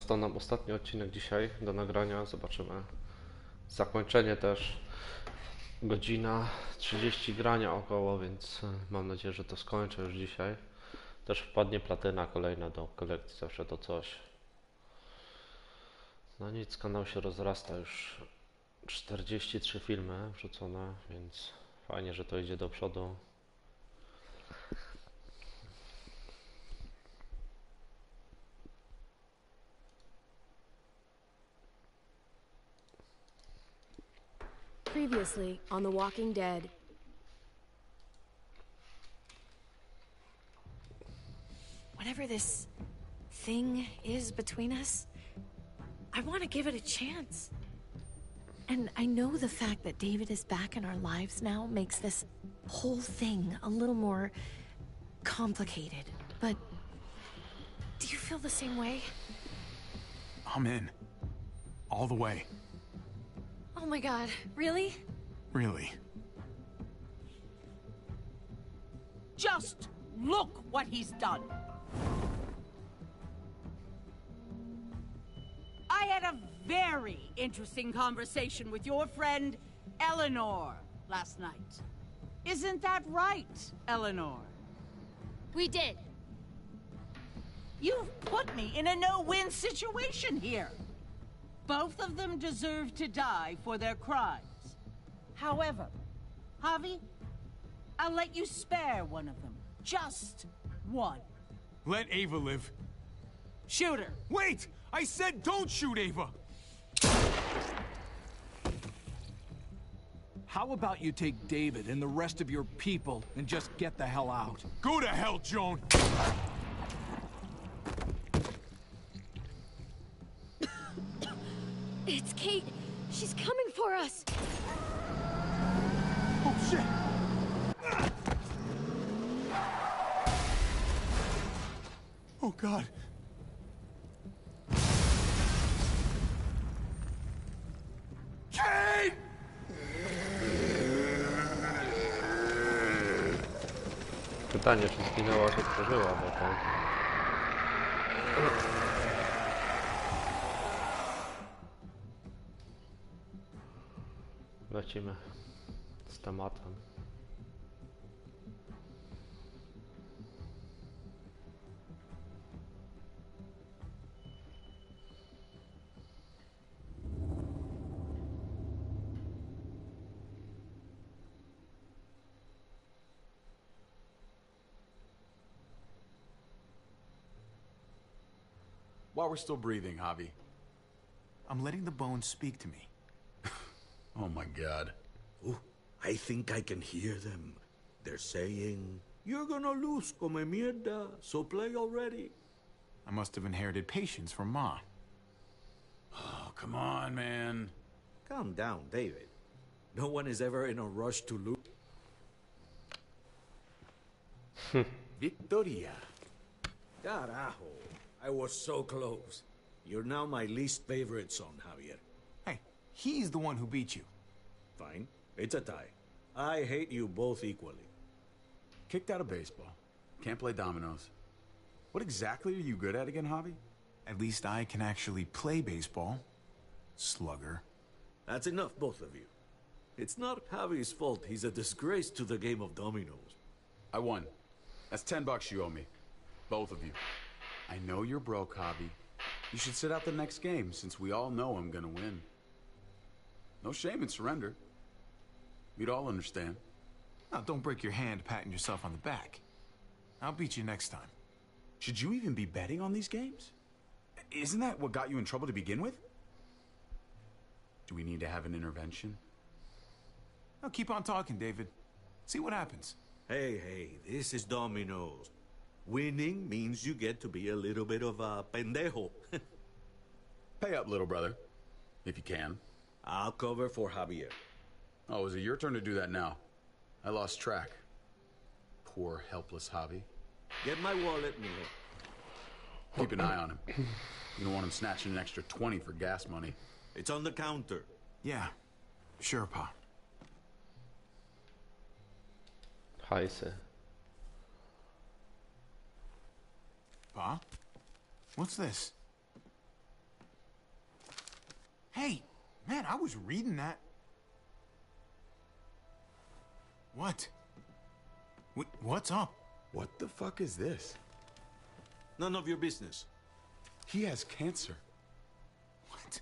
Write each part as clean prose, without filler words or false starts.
został nam ostatni odcinek dzisiaj do nagrania. Zobaczymy zakończenie też. Godzina 30 grania około, więc mam nadzieję, że to skończę już dzisiaj. Też wpadnie platyna kolejna do kolekcji, zawsze to coś. No nic, kanał się rozrasta, już 43 filmy wrzucone, więc fajnie, że to idzie do przodu. Previously on The Walking Dead. Whatever this thing is between us, I want to give it a chance. And I know the fact that David is back in our lives now makes this whole thing a little more complicated. But do you feel the same way? I'm in. All the way. Oh my God, really? Really. Just look what he's done. I had a very interesting conversation with your friend Eleanor last night. Isn't that right, Eleanor? We did. You've put me in a no-win situation here. Both of them deserve to die for their crimes. However, Javi, I'll let you spare one of them. Just one. Let Ava live. Shoot her. Wait! I said don't shoot Ava! How about you take David and the rest of your people and just get the hell out? Go to hell, Joan! It's Kate. She's coming for us. Oh, shit! Oh, God. Kate! Pytanie, czy zginęła, czy przeżyła, bo to... Lecimy z tematem. While we're still breathing, Javi. I'm letting the bones speak to me. Oh my God. Ooh, I think I can hear them. They're saying, "You're gonna lose, come mierda, so play already." I must have inherited patience from Ma. Oh, come on, man. Calm down, David. No one is ever in a rush to lose. Victoria. Carajo, I was so close. You're now my least favorite son, Javier. Hey, he's the one who beat you. Fine, it's a tie. I hate you both equally. Kicked out of baseball. Can't play dominoes. What exactly are you good at again, Javi? At least I can actually play baseball. Slugger. That's enough, both of you. It's not Javi's fault he's a disgrace to the game of dominoes. I won. That's $10 you owe me. Both of you. I know you're broke, Javi. You should sit out the next game, since we all know I'm gonna win. No shame in surrender. We'd all understand. Now, don't break your hand patting yourself on the back. I'll beat you next time. Should you even be betting on these games? Isn't that what got you in trouble to begin with? Do we need to have an intervention? Now, keep on talking, David. See what happens. Hey, this is dominoes. Winning means you get to be a little bit of a pendejo. Pay up, little brother. If you can. I'll cover for Javier. Oh, is it your turn to do that now? I lost track. Poor, helpless Javi. Get my wallet, mijo. Keep an eye on him. You don't want him snatching an extra 20 for gas money. It's on the counter. Yeah, sure, Pa. Hajsy. Pa? What's this? man, I was reading that. What? What's up? What the fuck is this? None of your business. He has cancer. What?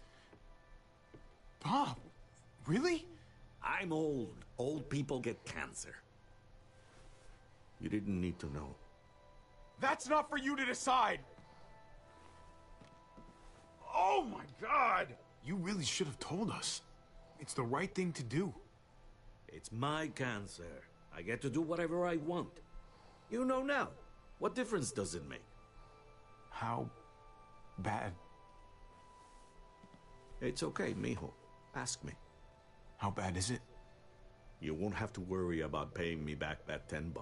Bob, really? I'm old. Old people get cancer. You didn't need to know. That's not for you to decide. Oh my God! You really should have told us. It's the right thing to do. It's my cancer. I get to do whatever I want. You know now. What difference does it make? How bad? It's okay, mijo. Ask me. How bad is it? You won't have to worry about paying me back that $10.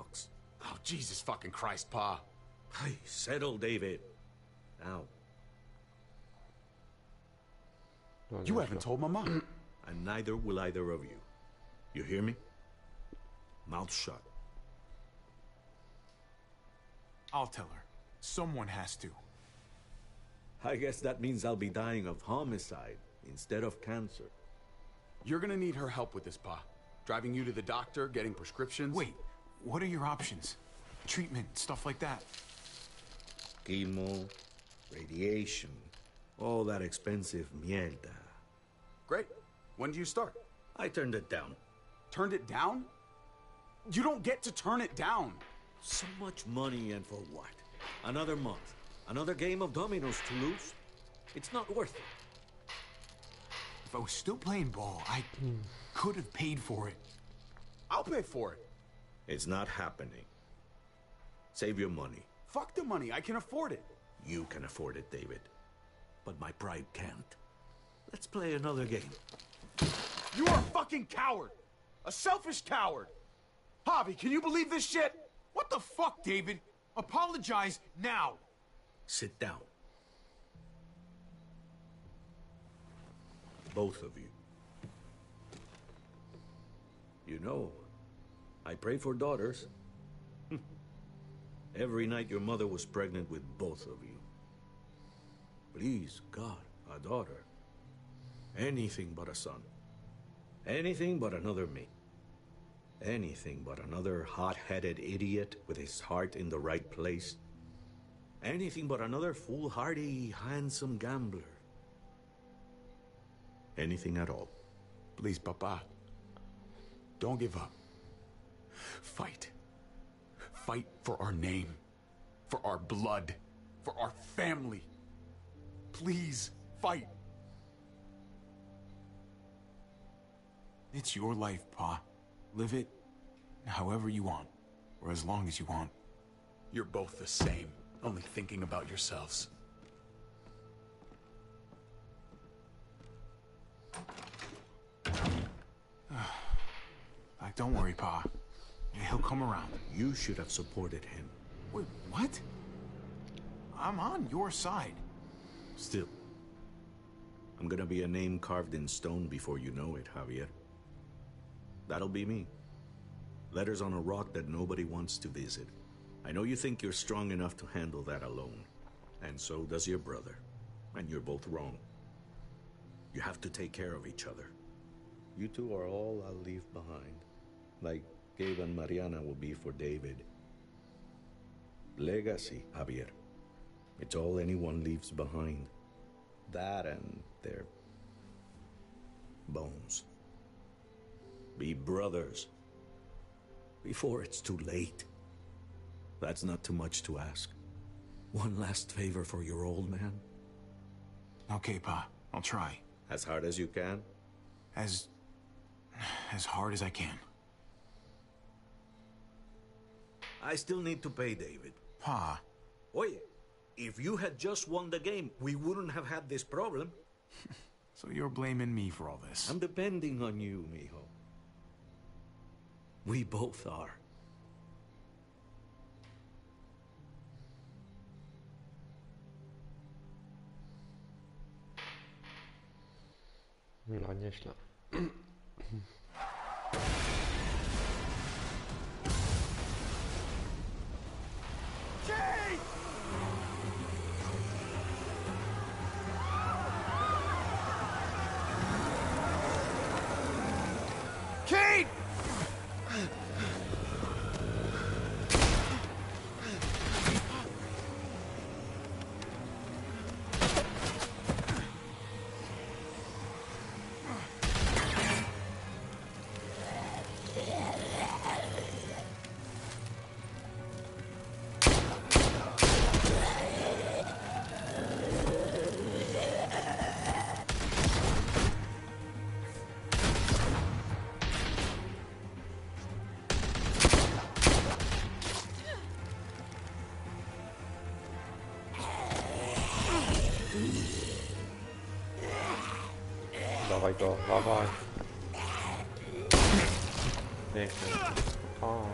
Oh, Jesus fucking Christ, Pa. Hey, settle, David. Now. You haven't told my mom. And neither will either of you. You hear me? Mouth shut. I'll tell her. Someone has to. I guess that means I'll be dying of homicide instead of cancer. You're gonna need her help with this, Pa. Driving you to the doctor, getting prescriptions. Wait, what are your options? Treatment, stuff like that. Chemo, radiation, all that expensive mierda. Great. When do you start? I turned it down. Turned it down? You don't get to turn it down. So much money, and for what? Another month. Another game of dominoes to lose? It's not worth it. If I was still playing ball, I could have paid for it. I'll pay for it. It's not happening. Save your money. Fuck the money. I can afford it. You can afford it, David. But my pride can't. Let's play another game. You are a fucking coward. A selfish coward. Javi, can you believe this shit? What the fuck, David? Apologize now. Sit down. Both of you. You know, I pray for daughters. Every night your mother was pregnant with both of you. Please, God, a daughter. Anything but a son. Anything but another me. Anything but another hot-headed idiot with his heart in the right place. Anything but another foolhardy, handsome gambler. Anything at all. Please, Papa. Don't give up. Fight. Fight for our name. For our blood. For our family. Please, fight. It's your life, Pa. Live it however you want, or as long as you want. You're both the same, only thinking about yourselves. Like, don't worry, Pa. He'll come around. You should have supported him. Wait, what? I'm on your side. Still, I'm gonna be a name carved in stone before you know it, Javier. That'll be me. Letters on a rock that nobody wants to visit. I know you think you're strong enough to handle that alone. And so does your brother. And you're both wrong. You have to take care of each other. You two are all I'll leave behind. Like Gabe and Mariana will be for David. Legacy, Javier. It's all anyone leaves behind. That and their bones. Be brothers. Before it's too late. That's not too much to ask. One last favor for your old man. Okay, Pa. I'll try. As hard as you can. As hard as I can. I still need to pay David. Pa. Oye, if you had just won the game, we wouldn't have had this problem. So you're blaming me for all this? I'm depending on you, mijo. We both are. No, nieźle. Dawaj go, dawaj. Pięknie. O.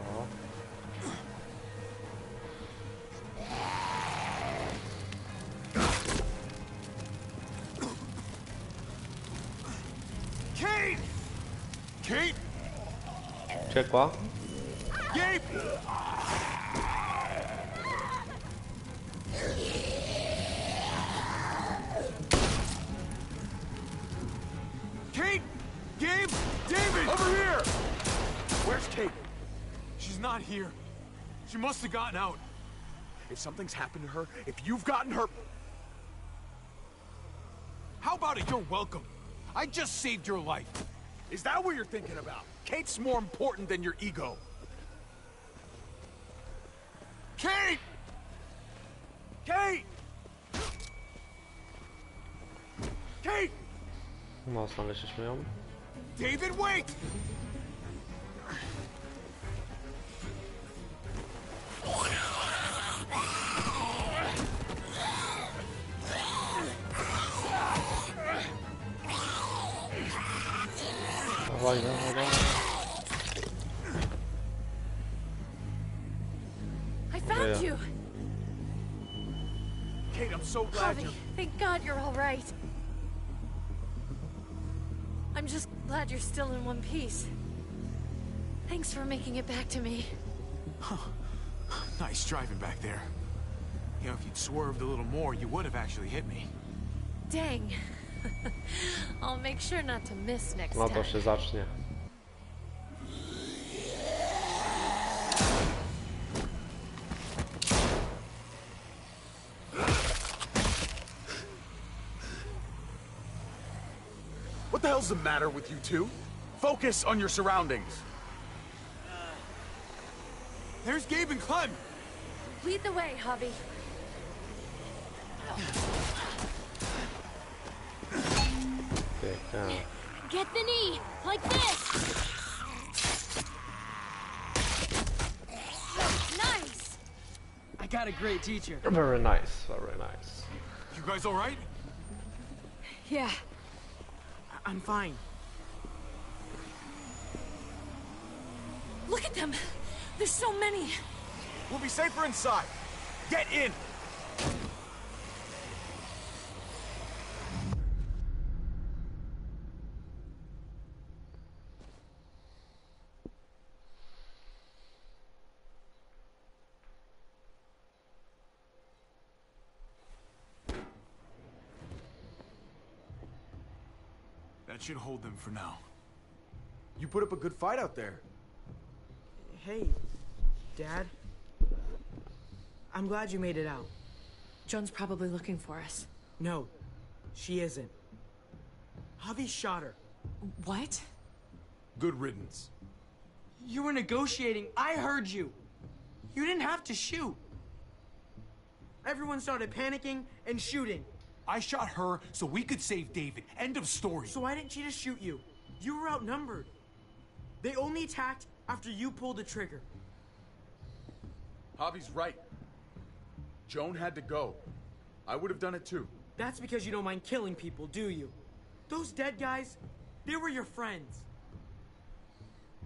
Kate! Kate! Uciekła? Gabe! Kate! Gabe! David! Over here! Where's Kate? She's not here. She must have gotten out. If something's happened to her, if you've gotten her... How about it? You're welcome. I just saved your life. Is that what you're thinking about? Kate's more important than your ego. Kate! Kate! Kate! Mocno ale się śmieją. David, wait! Dawaj, dawaj, dawaj. I found you! Kate, I'm so glad Javi, you're... thank God you're all right. I'm just glad you're still in one piece. Thanks for making it back to me. Nice driving back there. You know, if you'd swerved a little more, you would have actually hit me. Dang. I'll make sure not to miss next No to time. się zacznie. What the hell's the matter with you two? Focus on your surroundings. There's Gabe and Clem! Lead the way, Javi. Pięknie. Get the knee, like this. Nice. I got a great teacher. Very nice, very nice. You guys all right? Yeah. I'm fine. Look at them. There's so many. We'll be safer inside. Get in! That should hold them for now. You put up a good fight out there. Hey, Dad. I'm glad you made it out. Joan's probably looking for us. No, she isn't. Javi shot her. What? Good riddance. You were negotiating. I heard you. You didn't have to shoot. Everyone started panicking and shooting. I shot her so we could save David. End of story. So why didn't she just shoot you? You were outnumbered. They only attacked after you pulled the trigger. Javi's right. Joan had to go. I would have done it too. That's because you don't mind killing people, do you? Those dead guys, they were your friends.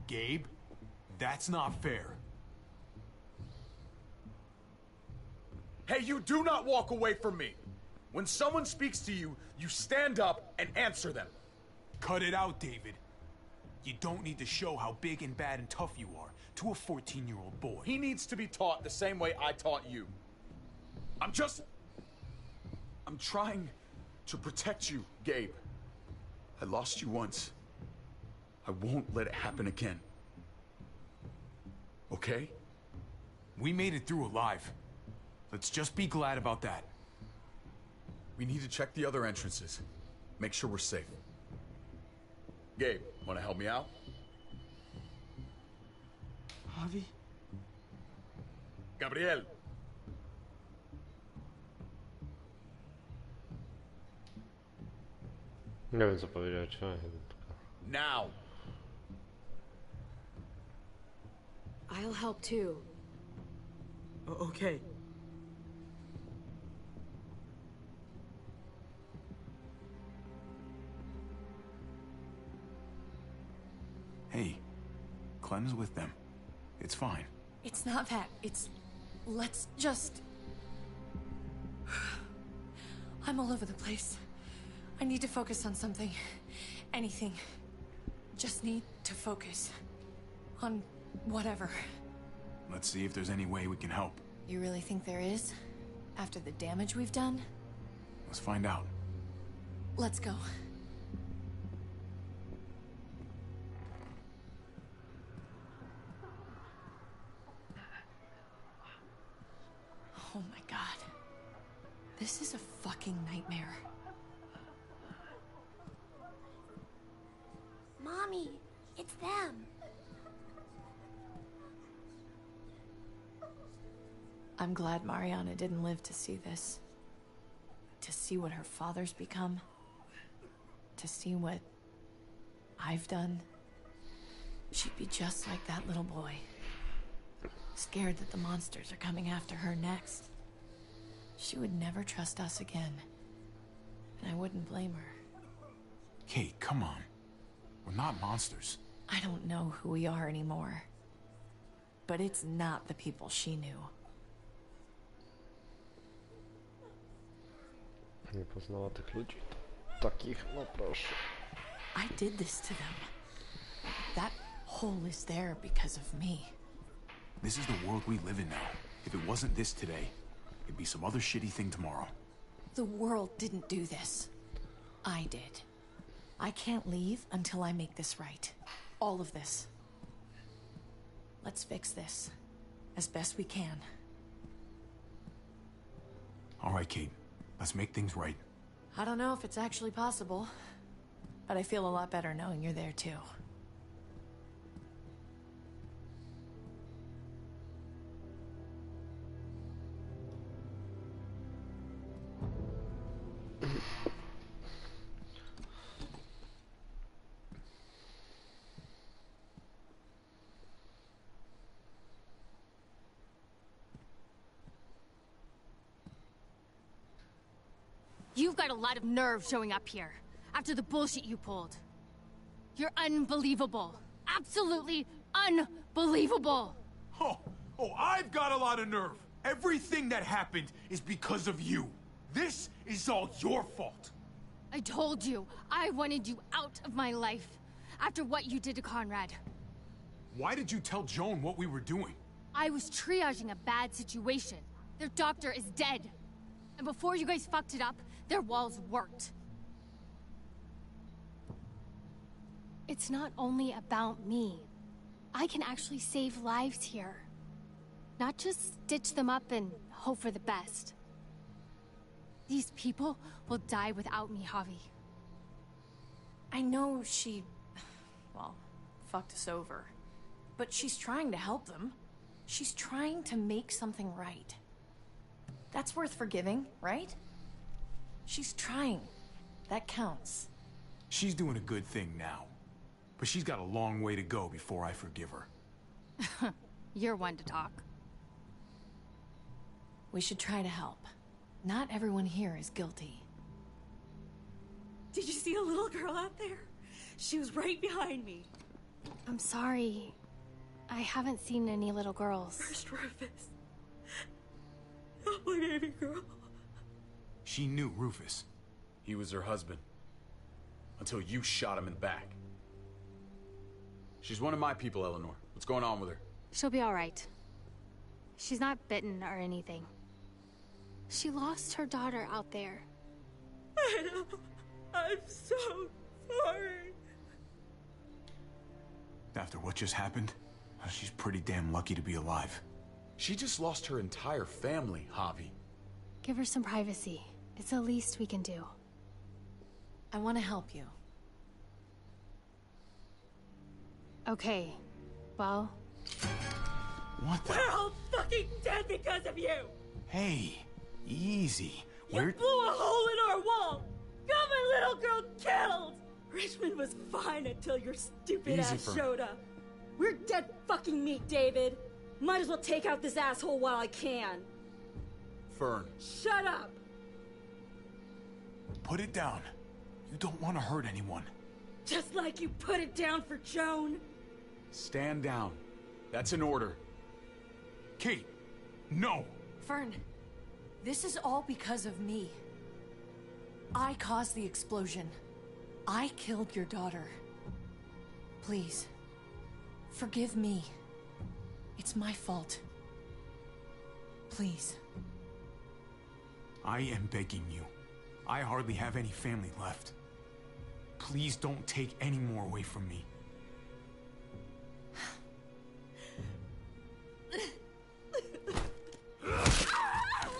Gabe, that's not fair. Hey, you do not walk away from me. When someone speaks to you, you stand up and answer them. Cut it out, David. You don't need to show how big and bad and tough you are to a 14-year-old boy. He needs to be taught the same way I taught you. I'm trying to protect you, Gabe. I lost you once. I won't let it happen again. Okay? We made it through alive. Let's just be glad about that. We need to check the other entrances. Make sure we're safe. Gabe, wanna help me out? Javi? Gabriel. Nie wiem co powiedzieć. Now. I'll help too. Okay. Hey, Clem's with them. It's fine. It's not that. It's... Let's just... I'm all over the place. I need to focus on something. Anything. Just need to focus. On whatever. Let's see if there's any way we can help. You really think there is? After the damage we've done? Let's find out. Let's go. Oh my god. This is a fucking nightmare. Mommy, it's them. I'm glad Mariana didn't live to see this. To see what her father's become. To see what I've done. She'd be just like that little boy. Scared that the monsters are coming after her next. She would never trust us again. And I wouldn't blame her. Kate, come on. We're not monsters. I don't know who we are anymore. But it's not the people she knew. Nie poznała tych ludzi. Takich, no proszę. I did this to them. That hole is there because of me. This is the world we live in now. If it wasn't this today, it'd be some other shitty thing tomorrow. The world didn't do this. I did. I can't leave until I make this right. All of this. Let's fix this. As best we can. All right, Kate. Let's make things right. I don't know if it's actually possible, but I feel a lot better knowing you're there too. You've got a lot of nerve showing up here after the bullshit you pulled. You're unbelievable. Absolutely unbelievable. Oh, I've got a lot of nerve. Everything that happened is because of you. This is all your fault. I told you, I wanted you out of my life after what you did to Conrad. Why did you tell Joan what we were doing? I was triaging a bad situation. Their doctor is dead. And before you guys fucked it up, their walls worked. It's not only about me. I can actually save lives here. Not just stitch them up and hope for the best. These people will die without me, Javi. I know she... well, fucked us over. But she's trying to help them. She's trying to make something right. That's worth forgiving, right? She's trying. That counts. She's doing a good thing now. But she's got a long way to go before I forgive her. You're one to talk. We should try to help. Not everyone here is guilty. Did you see a little girl out there? She was right behind me. I'm sorry. I haven't seen any little girls. First Rufus. Oh, my baby girl. She knew Rufus. He was her husband. Until you shot him in the back. She's one of my people, Eleanor. What's going on with her? She'll be all right. She's not bitten or anything. She lost her daughter out there. I know. I'm so sorry. After what just happened, she's pretty damn lucky to be alive. She just lost her entire family, Javi. Give her some privacy. It's the least we can do. I want to help you. Okay. Well... What the? We're all fucking dead because of you! Hey, easy. You blew a hole in our wall! Got my little girl killed! Richmond was fine until your stupid Easy, ass Fern. showed up. We're dead fucking meat, David. Might as well take out this asshole while I can. Fern. Shut up! Put it down. You don't want to hurt anyone. Just like you put it down for Joan. Stand down. That's an order. Kate, no! Fern, this is all because of me. I caused the explosion. I killed your daughter. Please, forgive me. It's my fault. Please. I am begging you. I hardly have any family left. Please don't take any more away from me.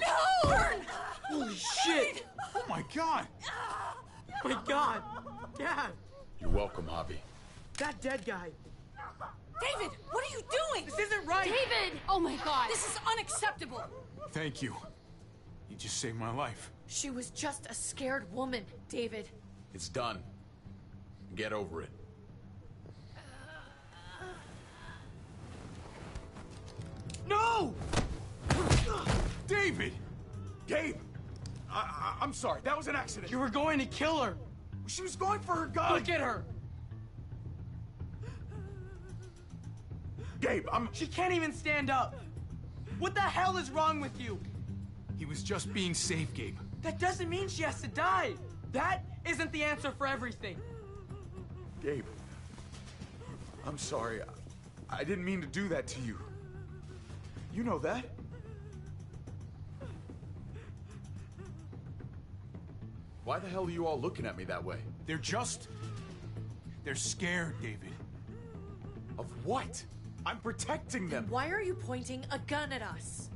No! Fern! Holy shit! Oh my god! My god! Dad! You're welcome, Javi. That dead guy! David, what are you doing? This isn't right! David! Oh my god! This is unacceptable. Thank you. You just saved my life. She was just a scared woman, David. It's done. Get over it. No! David! Gabe! I'm sorry, that was an accident. You were going to kill her! She was going for her gun! Look at her! Gabe, She can't even stand up! What the hell is wrong with you? He was just being safe, Gabe. That doesn't mean she has to die! That isn't the answer for everything! Gabe, I'm sorry. I didn't mean to do that to you. You know that. Why the hell are you all looking at me that way? They're scared, David. Of what? I'm protecting them. Why are you pointing a gun at us?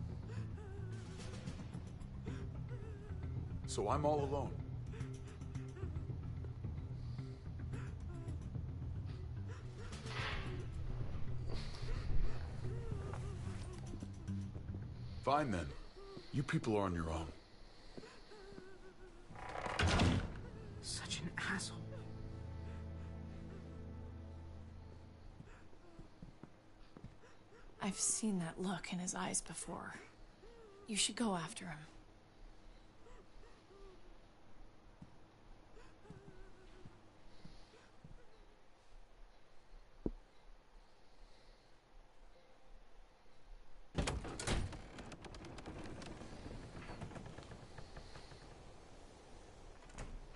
So I'm all alone. Fine then. You people are on your own. Such an asshole. I've seen that look in his eyes before. You should go after him.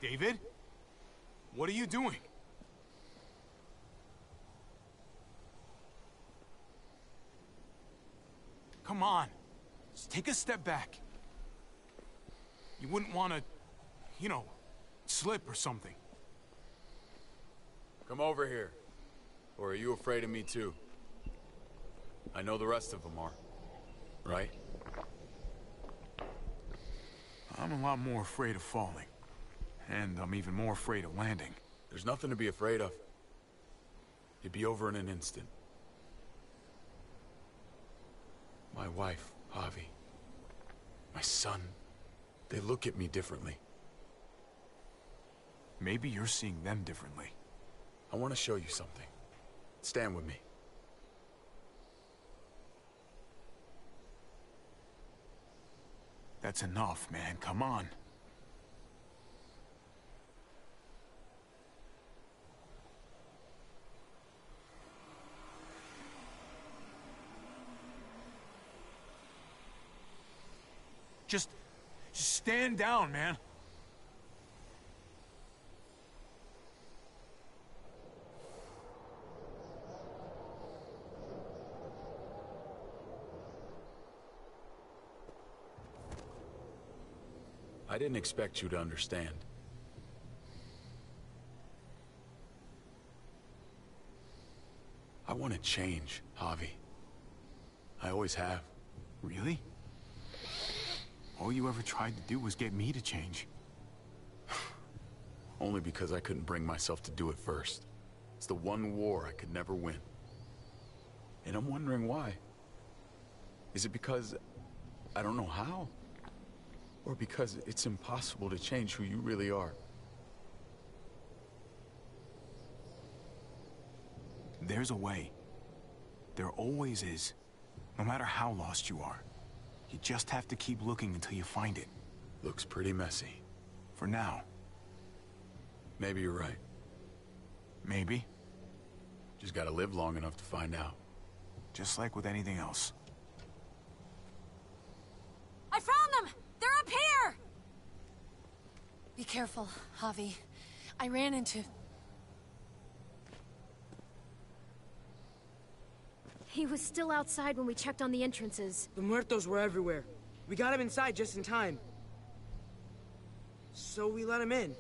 David? What are you doing? Come on. Just take a step back. You wouldn't want to, you know, slip or something. Come over here. Or are you afraid of me too? I know the rest of them are. Right? I'm a lot more afraid of falling. And I'm even more afraid of landing. There's nothing to be afraid of. You'd be over in an instant. My wife, Javi. My son. They look at me differently. Maybe you're seeing them differently. I want to show you something. Stand with me. That's enough, man. Come on. Just stand down, man. I didn't expect you to understand. I want to change, Javi. I always have. Really? All you ever tried to do was get me to change. Only because I couldn't bring myself to do it first. It's the one war I could never win. And I'm wondering why. Is it because I don't know how? Or because it's impossible to change who you really are? There's a way. There always is. No matter how lost you are. You just have to keep looking until you find it. Looks pretty messy. For now. Maybe you're right. Maybe. Just gotta live long enough to find out. Just like with anything else. I found them! They're up here! Be careful, Javi. I ran into... He was still outside when we checked on the entrances. The muertos were everywhere. We got him inside just in time. So we let him in.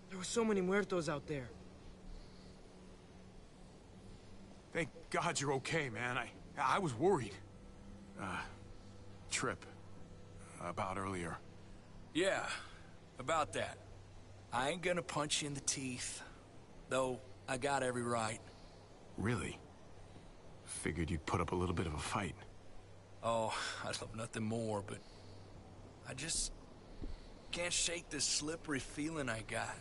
There were so many muertos out there. Thank God you're okay, man. I was worried. Trip. About earlier. Yeah, about that. I ain't gonna punch you in the teeth. Though, I got every right. Really? Figured you'd put up a little bit of a fight. Oh, I'd love nothing more, but... I just... can't shake this slippery feeling I got.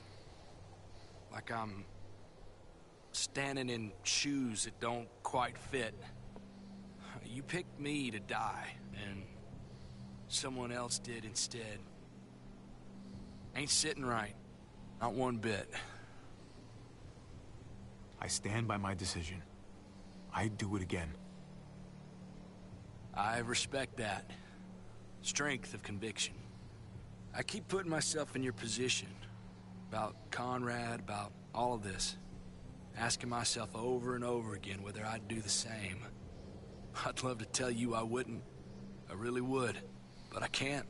Like I'm... standing in shoes that don't quite fit. You picked me to die, and... someone else did instead. Ain't sitting right. Not one bit. I stand by my decision. I'd do it again. I respect that. Strength of conviction. I keep putting myself in your position. About Conrad, about all of this. Asking myself over and over again whether I'd do the same. I'd love to tell you I wouldn't. I really would. But I can't.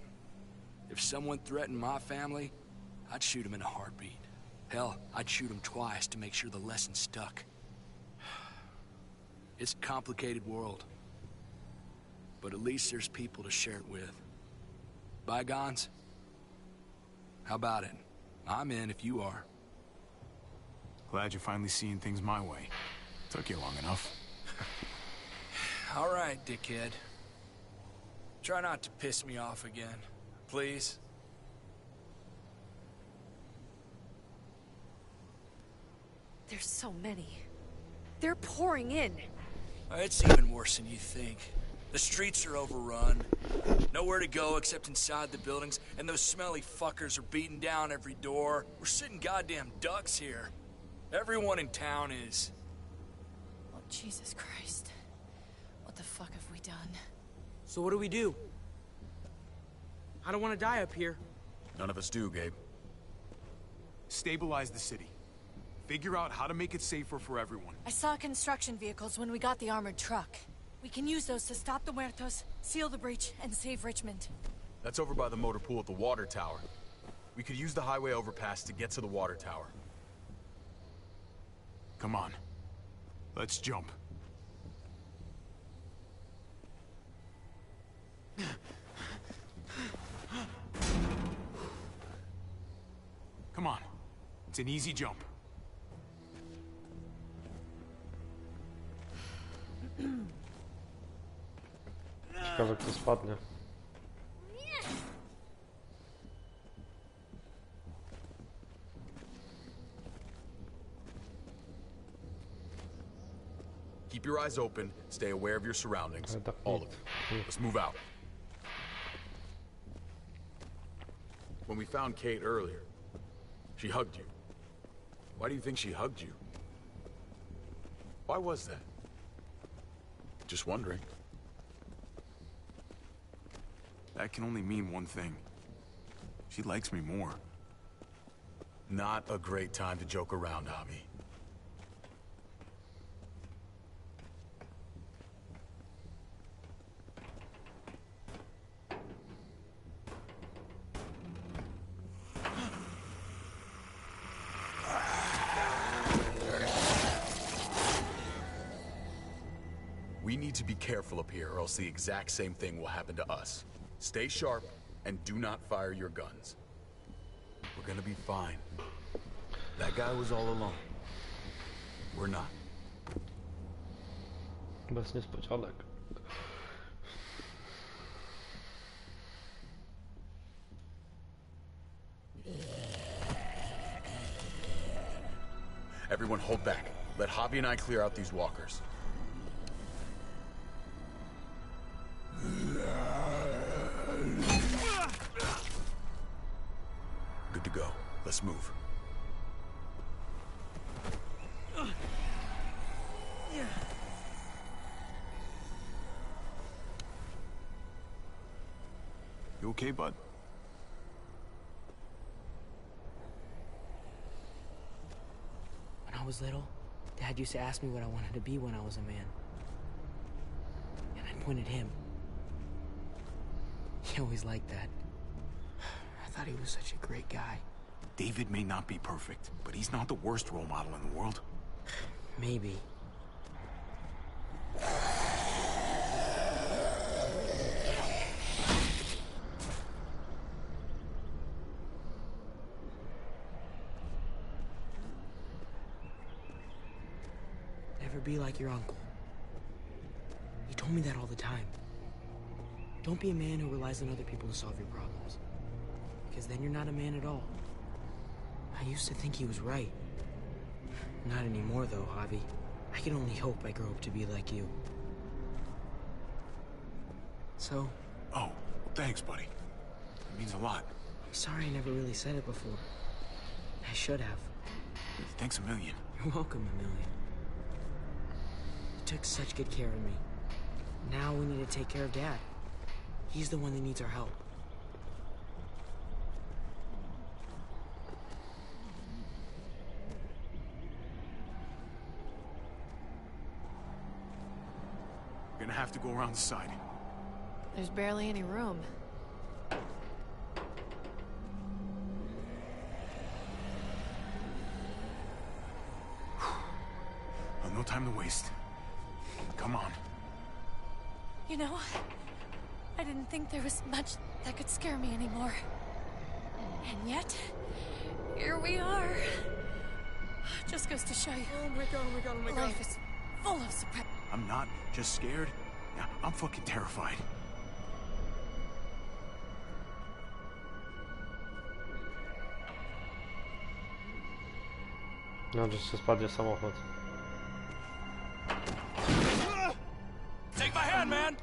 If someone threatened my family, I'd shoot him in a heartbeat. Hell, I'd shoot him twice to make sure the lesson stuck. It's a complicated world. But at least there's people to share it with. Bygones? How about it? I'm in if you are. Glad you're finally seeing things my way. Took you long enough. All right, dickhead. Try not to piss me off again, please. There's so many. They're pouring in. It's even worse than you think. The streets are overrun. Nowhere to go except inside the buildings, and those smelly fuckers are beating down every door. We're sitting goddamn ducks here. Everyone in town is. Oh, Jesus Christ. What the fuck have we done? So what do? I don't want to die up here. None of us do, Gabe. Stabilize the city. Figure out how to make it safer for everyone. I saw construction vehicles when we got the armored truck. We can use those to stop the muertos, seal the breach, and save Richmond. That's over by the motor pool at the water tower. We could use the highway overpass to get to the water tower. Come on. Let's jump. Come on. It's an easy jump. Ciekawe, kto spadnie. Keep your eyes open, stay aware of your surroundings. All of you. Let's move out. When we found Kate earlier, she hugged you. Why do you think she hugged you? Why was that? Just wondering. That can only mean one thing. She likes me more. Not a great time to joke around, Javi. We need to be careful up here, or else the exact same thing will happen to us. Stay sharp, and do not fire your guns. We're gonna be fine. That guy was all alone. We're not. Bez niespodzianek. Everyone hold back. Let Javi and I clear out these walkers. Good to go. Let's move. You okay, bud? When I was little, Dad used to ask me what I wanted to be when I was a man. And I'd point at him. He always liked that. I thought he was such a great guy. David may not be perfect, but he's not the worst role model in the world. Maybe. Never be like your uncle. He told me that all the time. Don't be a man who relies on other people to solve your problems. Because then you're not a man at all. I used to think he was right. Not anymore, though, Javi. I can only hope I grow up to be like you. So... Oh, thanks, buddy. It means a lot. I'm sorry I never really said it before. I should have. Thanks a million. You're welcome, a million. You took such good care of me. Now we need to take care of Dad. He's the one that needs our help. We're gonna have to go around the side. There's barely any room. Well, no time to waste. Come on. You know, I didn't think there was much that could scare me anymore. And yet, here we are. Just goes to show you. Oh my god, oh my god, oh my god. Life is full of surprises. I'm not just scared. Yeah, I'm fucking terrified. No, że się spadnie samochód. Take my hand, man!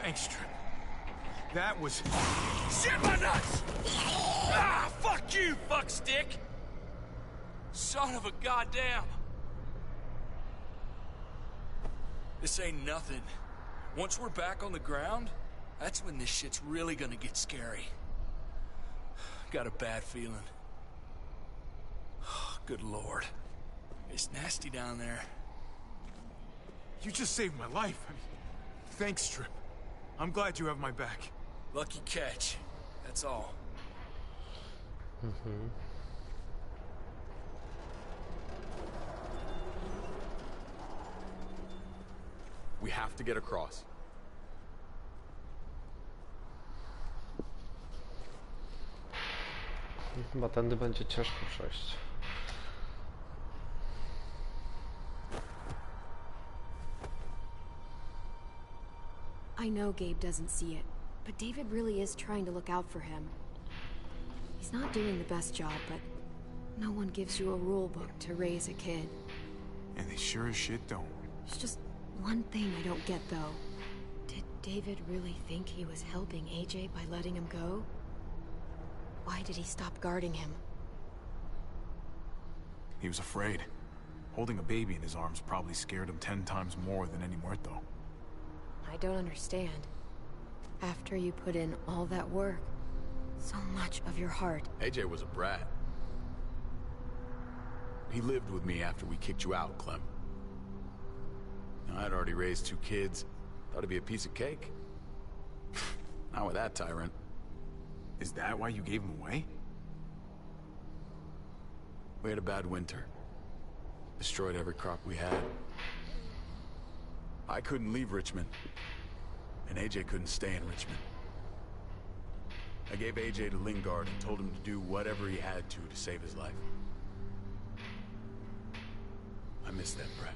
Thanks, Trip. That was... Shit my nuts! Ah, fuck you, fuckstick! Son of a goddamn! This ain't nothing. Once we're back on the ground, that's when this shit's really gonna get scary. Got a bad feeling. Good lord. It's nasty down there. You just saved my life. I mean, thanks, Trip. I'm glad you have my back. Lucky catch. That's all. We have to get across. Chyba tędy będzie ciężko przejść. I know Gabe doesn't see it, but David really is trying to look out for him. He's not doing the best job, but no one gives you a rule book to raise a kid. And they sure as shit don't. There's just one thing I don't get, though. Did David really think he was helping AJ by letting him go? Why did he stop guarding him? He was afraid. Holding a baby in his arms probably scared him 10 times more than any muerto. I don't understand. After you put in all that work, so much of your heart. AJ was a brat. He lived with me after we kicked you out, Clem. I'd already raised 2 kids. Thought it'd be a piece of cake. Not with that tyrant. Is that why you gave him away? We had a bad winter. Destroyed every crop we had. I couldn't leave Richmond. And AJ couldn't stay in Richmond. I gave AJ to Lingard and told him to do whatever he had to save his life. I miss that brat.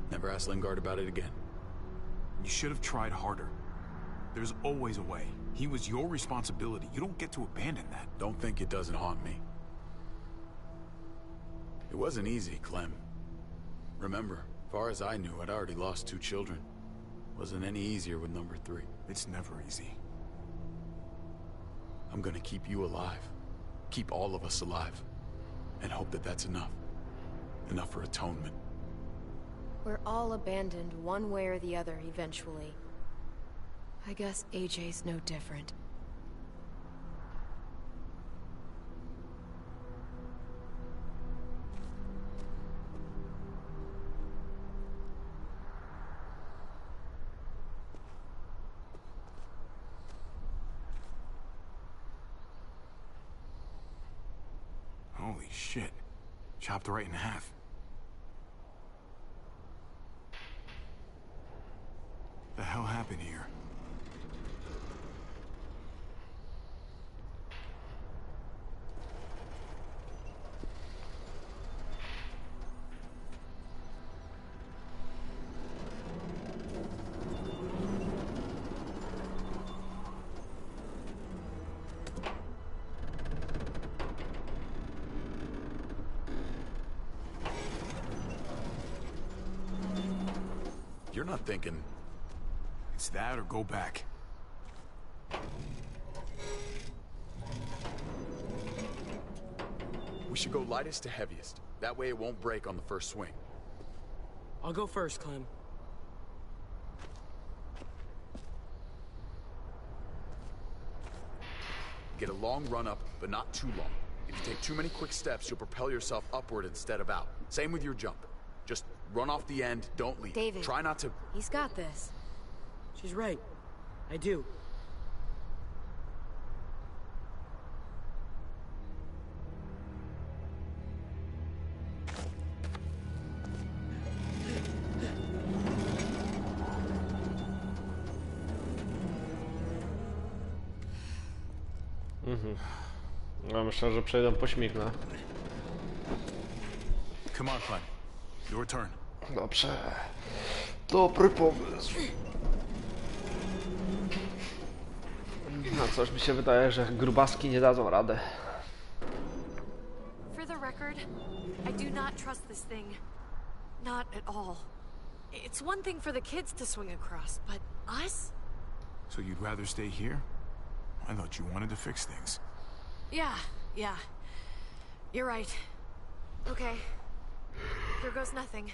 Never asked Lingard about it again. You should have tried harder. There's always a way. He was your responsibility. You don't get to abandon that. Don't think it doesn't haunt me. It wasn't easy, Clem. Remember, Far as I knew, I'd already lost 2 children. Wasn't any easier with number 3. It's never easy. I'm gonna keep you alive. Keep all of us alive. And hope that that's enough. Enough for atonement. We're all abandoned one way or the other eventually. I guess AJ's no different. Holy shit. Chopped right in half. The hell happened here? You're not thinking... It's that or go back. We should go lightest to heaviest. That way it won't break on the first swing. I'll go first, Clem. Get a long run up, but not too long. If you take too many quick steps, you'll propel yourself upward instead of out. Same with your jump. Just run off the end, don't leave. David. Try not to... He's got this. She's right. I do. Ja myślę, że przejdę po śmignę. Come on, Clem. Your turn. Dobrze. Dobry pomysł. No coś mi się wydaje, że grubaski nie dadzą radę. For the record, I do not trust this thing. Not at all. It's one thing for the kids to swing across, but us? So you'd rather stay here? I thought you wanted to fix things. Yeah. You're right. Okay. Here goes nothing.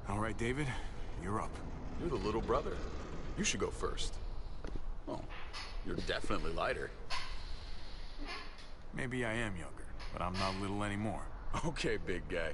All right, David, you're up. You're the little brother. You should go first. Oh, you're definitely lighter. Maybe I am younger, but I'm not little anymore. Okay, big guy.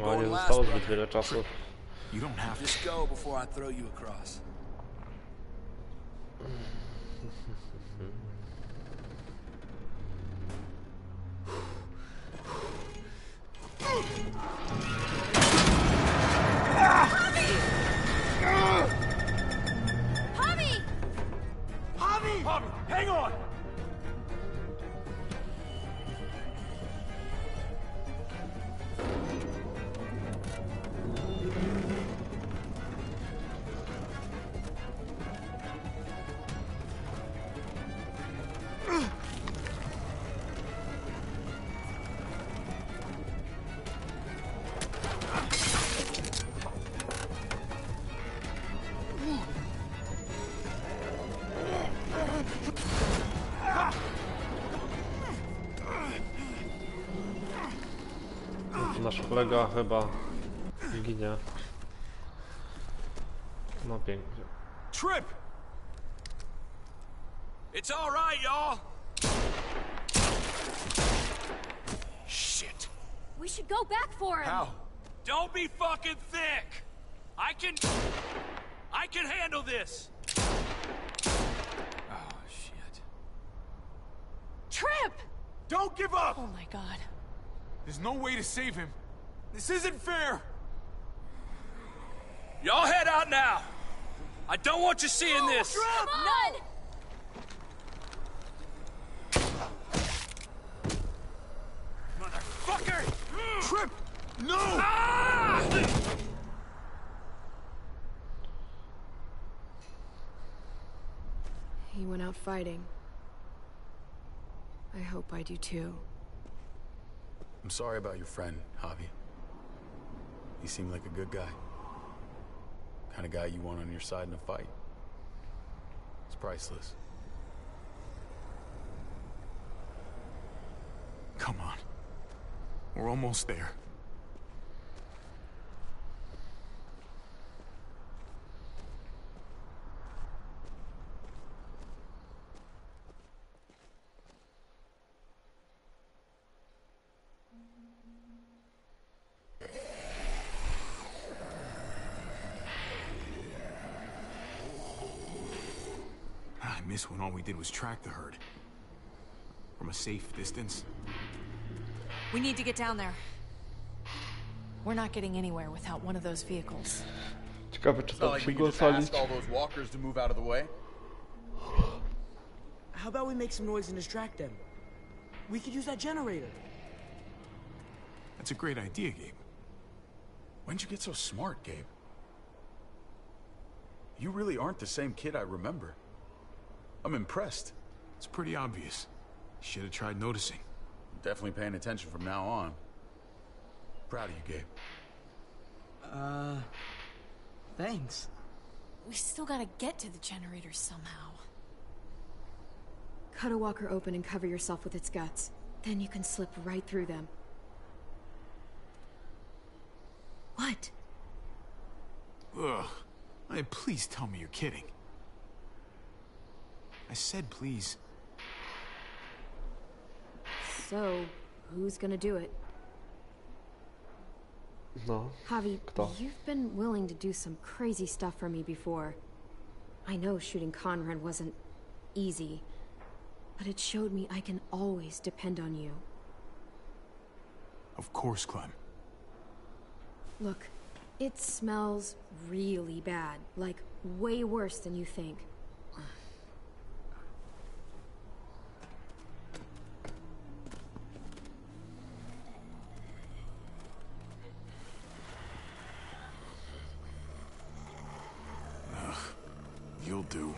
No, nie zostało zbyt wiele czasu. You don't have to. Just go before I throw you across. Javi, hang on! Nasz kolega chyba ginie. No pięknie. Trip! It's all right, y'all. Shit. We should go back for him. How? Don't be fucking thick. I can handle this. Trip! Don't give up! Oh my god. There's no way to save him. This isn't fair! Y'all head out now. I don't want you seeing this. Come on! Motherfucker! Trip! No! He went out fighting. I hope I do too. I'm sorry about your friend, Javi. He seemed like a good guy. Kind of guy you want on your side in a fight. It's priceless. Come on. We're almost there. I miss when all we did was track the herd. From a safe distance. We need to get down there. We're not getting anywhere without one of those vehicles. Ciekawe, czy It's not tam like się we go can just ask ocalić. all those walkers to move out of the way. How about we make some noise and distract them? We could use that generator. That's a great idea, Gabe. When'd you get so smart, Gabe? You really aren't the same kid I remember. I'm impressed. It's pretty obvious. Should have tried noticing. Definitely paying attention from now on. Proud of you, Gabe. Thanks. We still gotta get to the generator somehow. Cut a walker open and cover yourself with its guts. Then you can slip right through them. What? Ugh. Please tell me you're kidding. I said please. So, who's gonna do it? No. Javi, Kto? you've been willing to do some crazy stuff for me before. I know shooting Conrad wasn't easy, but it showed me I can always depend on you. Of course, Clem. Look, it smells really bad, like way worse than you think. You'll do.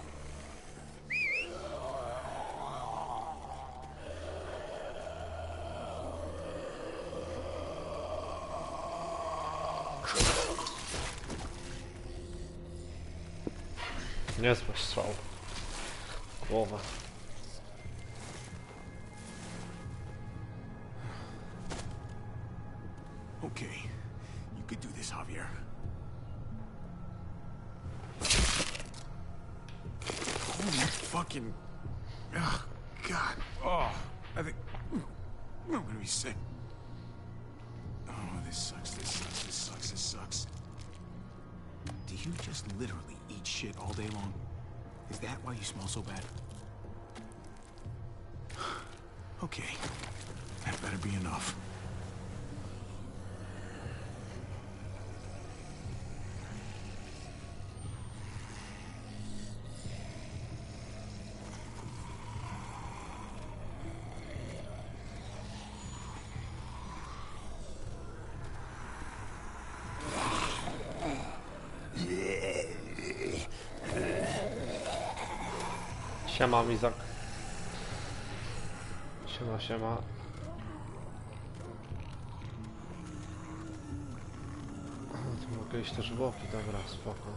Niezły strzał. Głowę. Okay. You could do this, Javier. Holy fucking... Oh, God. Oh, I think... I'm gonna be sick. Oh, this sucks, this sucks, this sucks, this sucks. Do you just literally eat shit all day long? Is that why you smell so bad? Okay. That better be enough. Siema, Mizak. Siema, siema. A, tu mogę iść też boki, dobra, spoko.